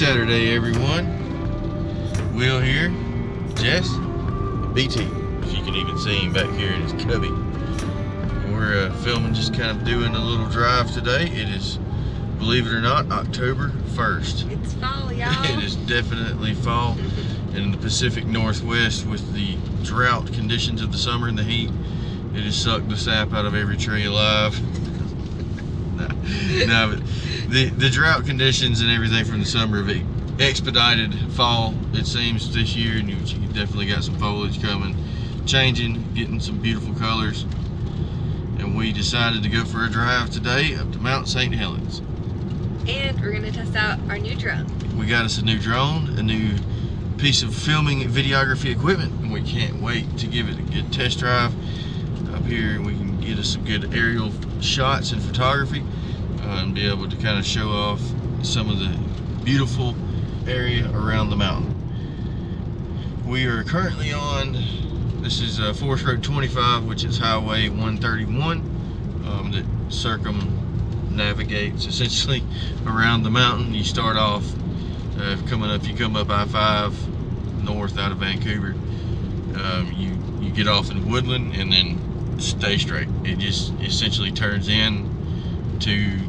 Saturday, everyone. Will here, Jess, BT, if you can even see him back here in his cubby. We're filming, just kind of doing a little drive today. It is, believe it or not, October 1st. It's fall, y'all. It is definitely fall. In the Pacific Northwest, with the drought conditions of the summer and the heat, it has sucked the sap out of every tree alive. No, but the drought conditions and everything from the summer have expedited fall, it seems, this year, and you definitely got some foliage coming, changing, getting some beautiful colors. And we decided to go for a drive today up to Mount St. Helens. And we're gonna test out our new drone. We got us a new drone, a new piece of filming videography equipment, and we can't wait to give it a good test drive up here. We can get us some good aerial shots and photography, and be able to kind of show off some of the beautiful area around the mountain. We are currently on, this is Forest Road 25, which is Highway 131, that circumnavigates essentially around the mountain. You start off you come up I-5 north out of Vancouver. You get off in Woodland and then stay straight. It just essentially turns in to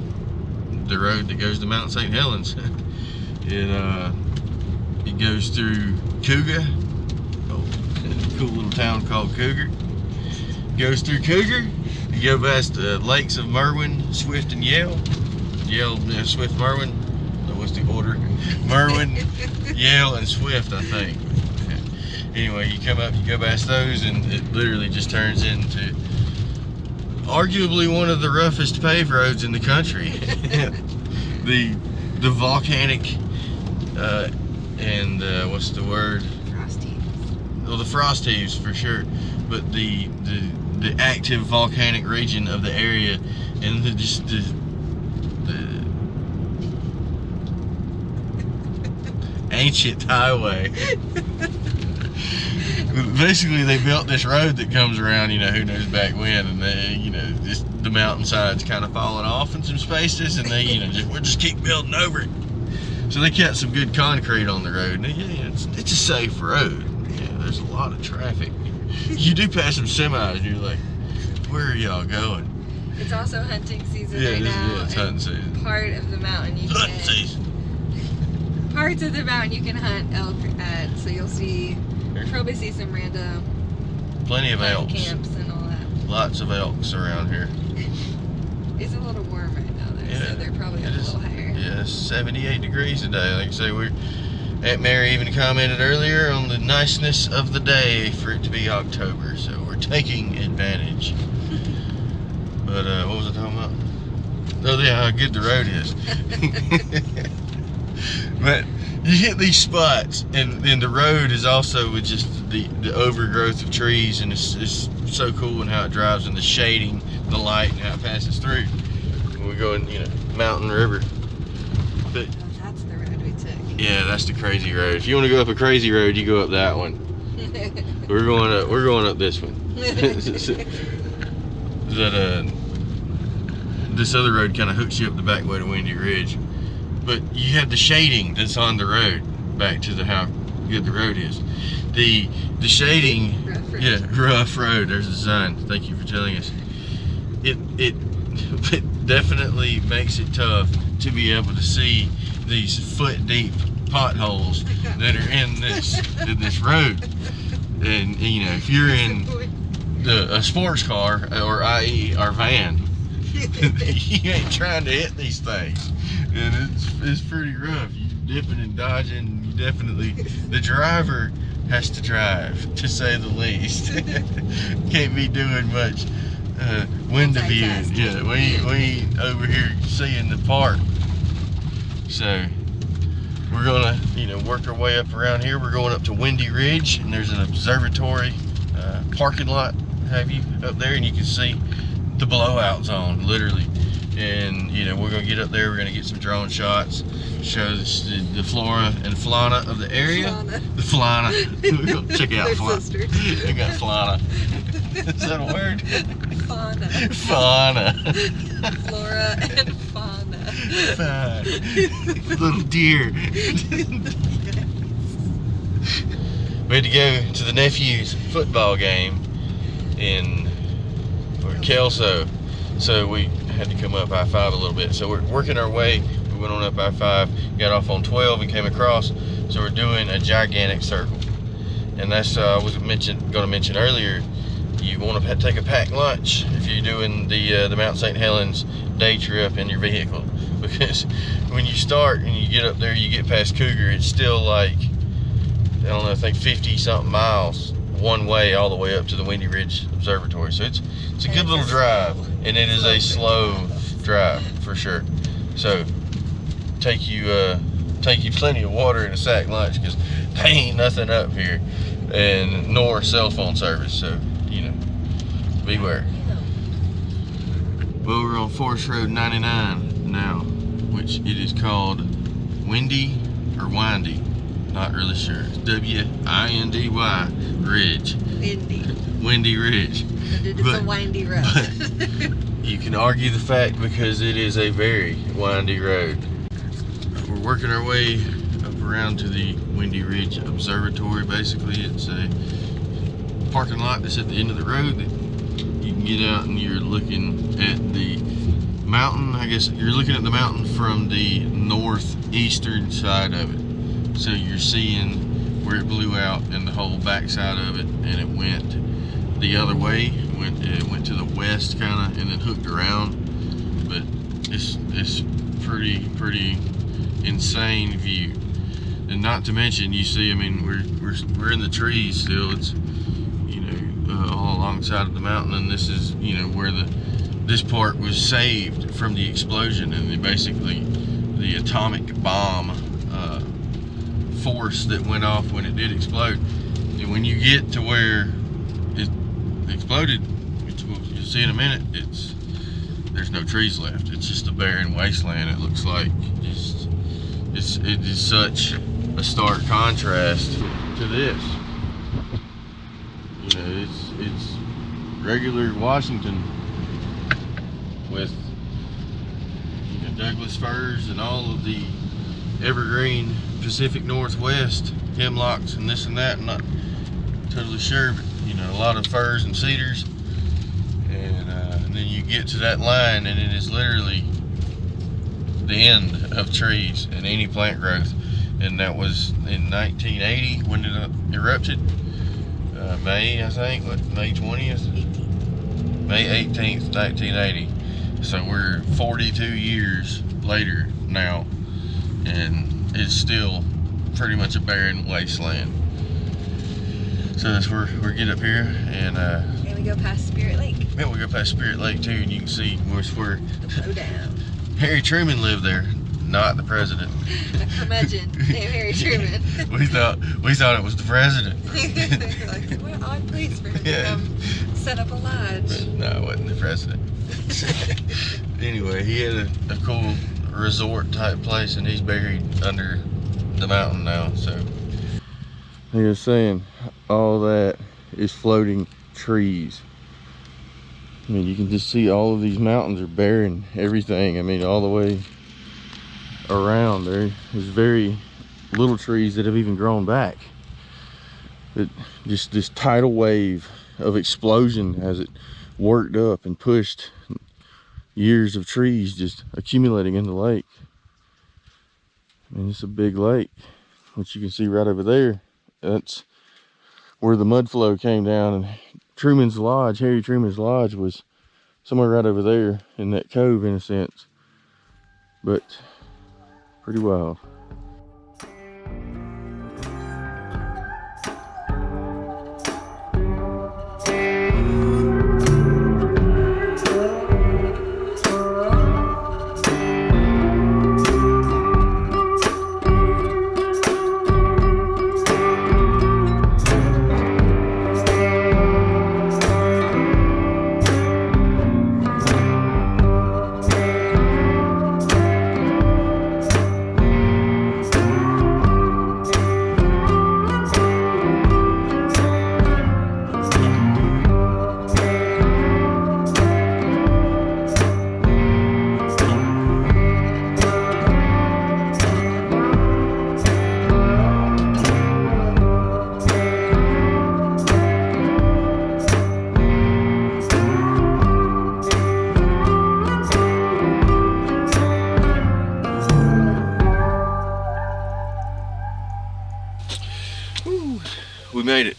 the road that goes to Mount St. Helens. It goes through Cougar, a cool little town called Cougar. Goes through Cougar. You go past the lakes of Merwin, Swift, and Yall. Swift, Merwin. What's the order? Merwin, Yall, and Swift, I think. Anyway, you come up, you go past those, and it literally just turns into arguably one of the roughest paved roads in the country. the volcanic and what's the word? Frost heaves. Well, the frost heaves for sure, but the active volcanic region of the area, and the ancient highway. Basically, they built this road that comes around, who knows back when, and they, just the mountainside's kind of falling off in some spaces, and they, we'll just keep building over it. So they kept some good concrete on the road, and it's a safe road. There's a lot of traffic. You do pass some semis, and you're like, where are y'all going? It's also hunting season right now. Yeah, it's hunting season. Part of the mountain you hunting season. Parts of the mountain you can hunt elk at, so you'll probably see some random plenty of elks, camps and all that. Lots of elks around here. It's a little warm right now though, so they're probably up a little higher. Yeah, it's 78 degrees today. Like I say, Aunt Mary even commented earlier on the niceness of the day for it to be October, so we're taking advantage. But what was I talking about? Oh yeah, how good the road is. But you hit these spots, and the road is also with just the overgrowth of trees, and it's so cool in how it drives, and the shading, the light, and how it passes through. When we go in, mountain river. But that's the road we took. Yeah, that's the crazy road. If you want to go up a crazy road, you go up that one. We're going up this one. This other road kind of hooks you up the back way to Windy Ridge. But you have the shading that's on the road, back to how good the road is. The shading, rough road. There's a sign. Thank you for telling us. It definitely makes it tough to be able to see these foot deep potholes that are in this road. And if you're in a sports car, or i.e. our van, you ain't trying to hit these things. And it's pretty rough. You dipping and dodging. You definitely, the driver has to drive, to say the least. Can't be doing much window viewing. Yeah, we ain't over here seeing the park. So we're gonna, work our way up around here. We're going up to Windy Ridge, and there's an observatory parking lot, up there, and you can see the blowout zone, literally. And we're gonna get up there. We're gonna get some drone shots, show the flora and fauna of the area. The fauna. We're gonna check out fauna. I got fauna. Is that a word? Fauna. Fauna. Flora and fauna. Fine. Little deer. We had to go to the nephew's football game in Kelso, so we had to come up I-5 a little bit. So we're working our way. We went on up I-5, got off on 12 and came across. So we're doing a gigantic circle, and that's I was going to mention earlier. You want to take a packed lunch if you're doing the Mount St. Helens day trip in your vehicle, because when you start and you get up there, you get past Cougar, it's still like, I don't know, I think 50 something miles one way all the way up to the Windy Ridge Observatory. So it's a good little drive, and it is a slow drive for sure. So take you plenty of water and a sack lunch, because there ain't nothing up here, and nor cell phone service. So beware. Well, we're on Forest Road 99 now, which it is called Windy or Windy, not really sure. It's W-I-N-D-Y Ridge. Windy Ridge. But it is a windy road. You can argue the fact, because it is a very windy road. We're working our way up around to the Windy Ridge Observatory. Basically, it's a parking lot that's at the end of the road that you can get out, and you're looking at the mountain. I guess you're looking at the mountain from the northeastern side of it. So you're seeing where it blew out and the whole backside of it, and it went the other way. It went to the west kind of, and then hooked around. But it's pretty insane view. And not to mention, you see, I mean, we're in the trees still. It's all alongside of the mountain, and this is where this part was saved from the explosion, and basically the atomic bomb force that went off when it did explode. And when you get to where it exploded, you'll see in a minute, there's no trees left. It's just a barren wasteland. It looks like it is such a stark contrast to this. It's regular Washington with Douglas firs and all of the evergreen Pacific Northwest hemlocks and this and that. I'm not totally sure, but a lot of firs and cedars, and then you get to that line, and it is literally the end of trees and any plant growth. And that was in 1980 when it erupted. May, I think, May 20th? May 18th, 1980. So we're 42 years later now, and it's still pretty much a barren wasteland. So that's where we get up here, and we go past Spirit Lake. Yeah, we go past Spirit Lake too, and you can see where the blowdown. Harry Truman lived there, not the president. A curmudgeon named Harry Truman. we thought it was the president. Like, what an odd place for him to come set up a lodge. But no, it wasn't the president. Anyway, he had a cool resort type place, and he's buried under the mountain now. So he was saying all that is floating trees. I mean, you can just see all of these mountains are bearing everything. I mean, all the way around there's very little trees that have even grown back. But just this tidal wave of explosion as it worked up and pushed years of trees just accumulating in the lake. I mean, it's a big lake, which you can see right over there. That's where the mud flow came down, and Truman's Lodge, Harry Truman's Lodge, was somewhere right over there in that cove, in a sense. But pretty wild. made it.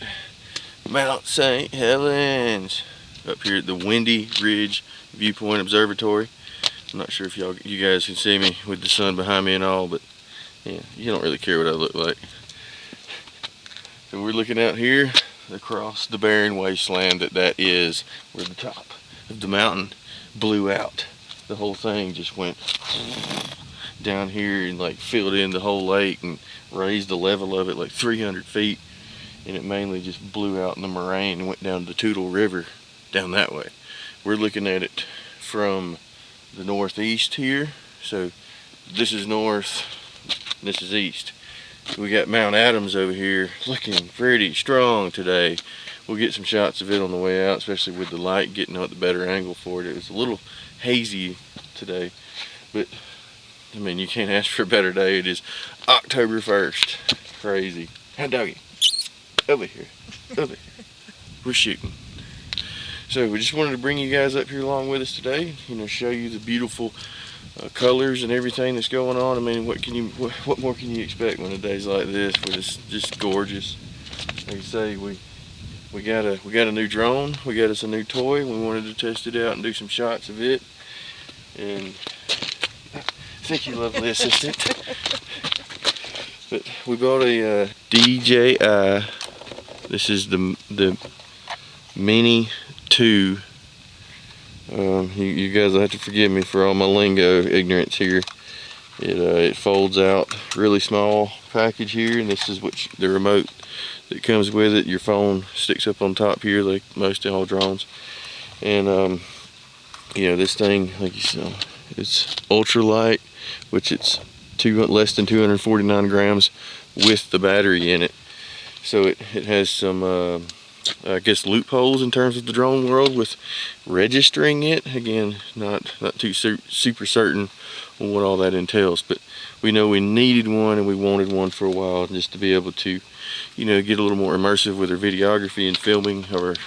Mount St. Helens, up here at the Windy Ridge Viewpoint Observatory. I'm not sure if you guys can see me with the sun behind me and all, but yeah, you don't really care what I look like. So we're looking out here across the barren wasteland that is where the top of the mountain blew out. The whole thing just went down here and like filled in the whole lake and raised the level of it like 300 feet, and it mainly just blew out in the moraine and went down to the Toutle River down that way. We're looking at it from the northeast here, so this is north, this is east. We got Mount Adams over here looking pretty strong today. We'll get some shots of it on the way out, especially with the light getting out the better angle for it. It was a little hazy today, but I mean, you can't ask for a better day. It is October 1st. Crazy. Hi, doggy. Over here. Over here. We're shooting. So we just wanted to bring you guys up here along with us today. You know, show you the beautiful colors and everything that's going on. I mean, what more can you expect when a day's like this? It's just gorgeous. Like I say, we got a new drone. We got us a new toy. We wanted to test it out and do some shots of it. And thank you, lovely assistant. But we bought a DJI. This is the Mini 2. You guys will have to forgive me for all my lingo ignorance here. It folds out, really small package here, and this is the remote that comes with it. Your phone sticks up on top here, like most all drones. And you know, this thing, like you saw, it's ultra light, which it's less than 249 grams with the battery in it. So it has some I guess loopholes in terms of the drone world with registering it. Again, not too super certain on what all that entails, but we know we needed one and we wanted one for a while, just to be able to, you know, get a little more immersive with our videography and filming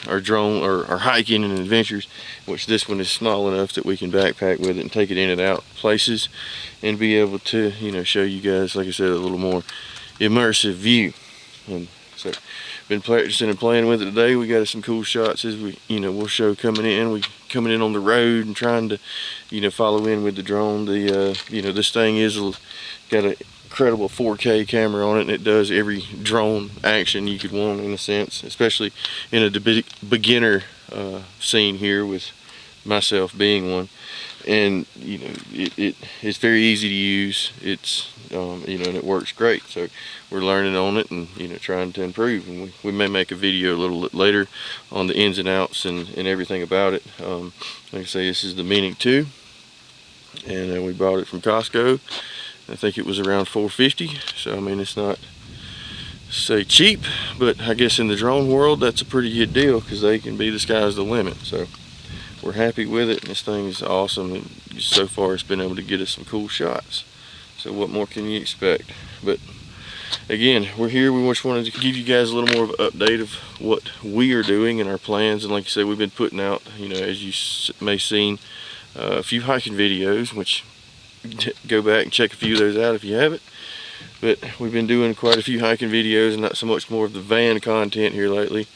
our drone or our hiking and adventures, which this one is small enough that we can backpack with it and take it in and out places and be able to, you know, show you guys, like I said, a little more immersive view. And so been practicing and playing with it today. We got some cool shots as we'll show coming in on the road and trying to, you know, follow in with the drone. This thing got an incredible 4K camera on it, and it does every drone action you could want, in a sense, especially in a beginner scene here with myself being one. And you know, it's very easy to use. It's and it works great. So we're learning on it and, you know, trying to improve. And we may make a video a little later on the ins and outs and everything about it. Like I say, this is the Mini 2, and we bought it from Costco. I think it was around $4.50. So I mean, it's not say cheap, but I guess in the drone world that's a pretty good deal, because they can be the sky's the limit. So we're happy with it, and this thing is awesome. And so far it's been able to get us some cool shots. So what more can you expect? But again, we're here. We just wanted to give you guys a little more of an update of what we are doing and our plans. And like I said, we've been putting out, you know, as you may have seen, a few hiking videos, which go back and check a few of those out if you haven't. But we've been doing quite a few hiking videos and not so much more of the van content here lately.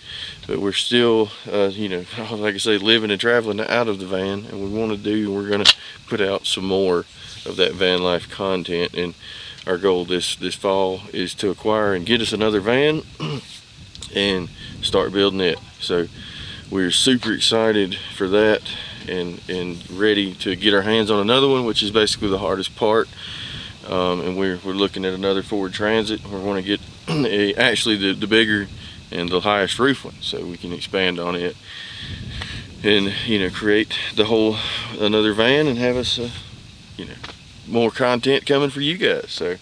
But we're still, you know, like I say, living and traveling out of the van, and we're going to put out some more of that van life content. And our goal this fall is to acquire and get us another van and start building it. So we're super excited for that and ready to get our hands on another one, which is basically the hardest part. And we're looking at another Ford Transit. We're going to get actually the bigger and the highest roof one, so we can expand on it and, you know, create another van and have us you know, more content coming for you guys. So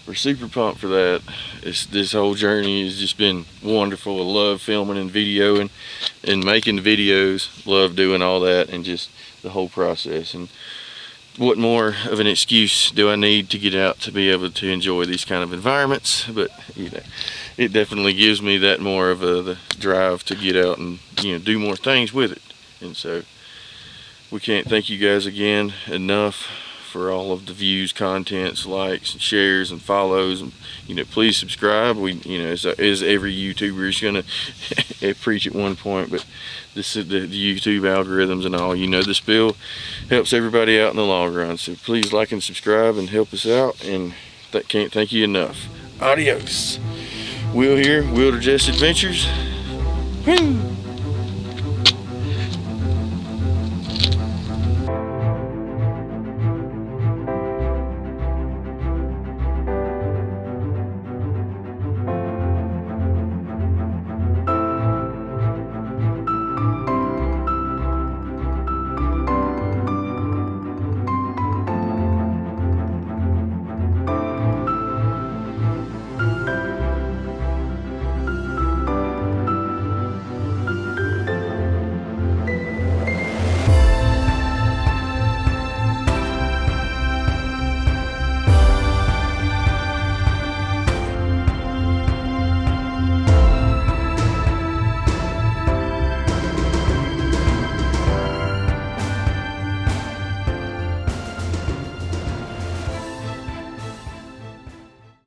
we're super pumped for that. This whole journey has just been wonderful. I love filming and videoing and making the videos, love doing all that, and just the whole process. And what more of an excuse do I need to get out to be able to enjoy these kind of environments? But, you know, it definitely gives me that more of the drive to get out and, you know, do more things with it. And so we can't thank you guys again enough for all of the views, contents, likes, and shares, and follows. And please subscribe. We, as every YouTuber is gonna preach at one point, but this is the YouTube algorithms and all. The spill helps everybody out in the long run. So please like and subscribe and help us out. And can't thank you enough. Adios. Will here, Willderjess Adventures. Woo!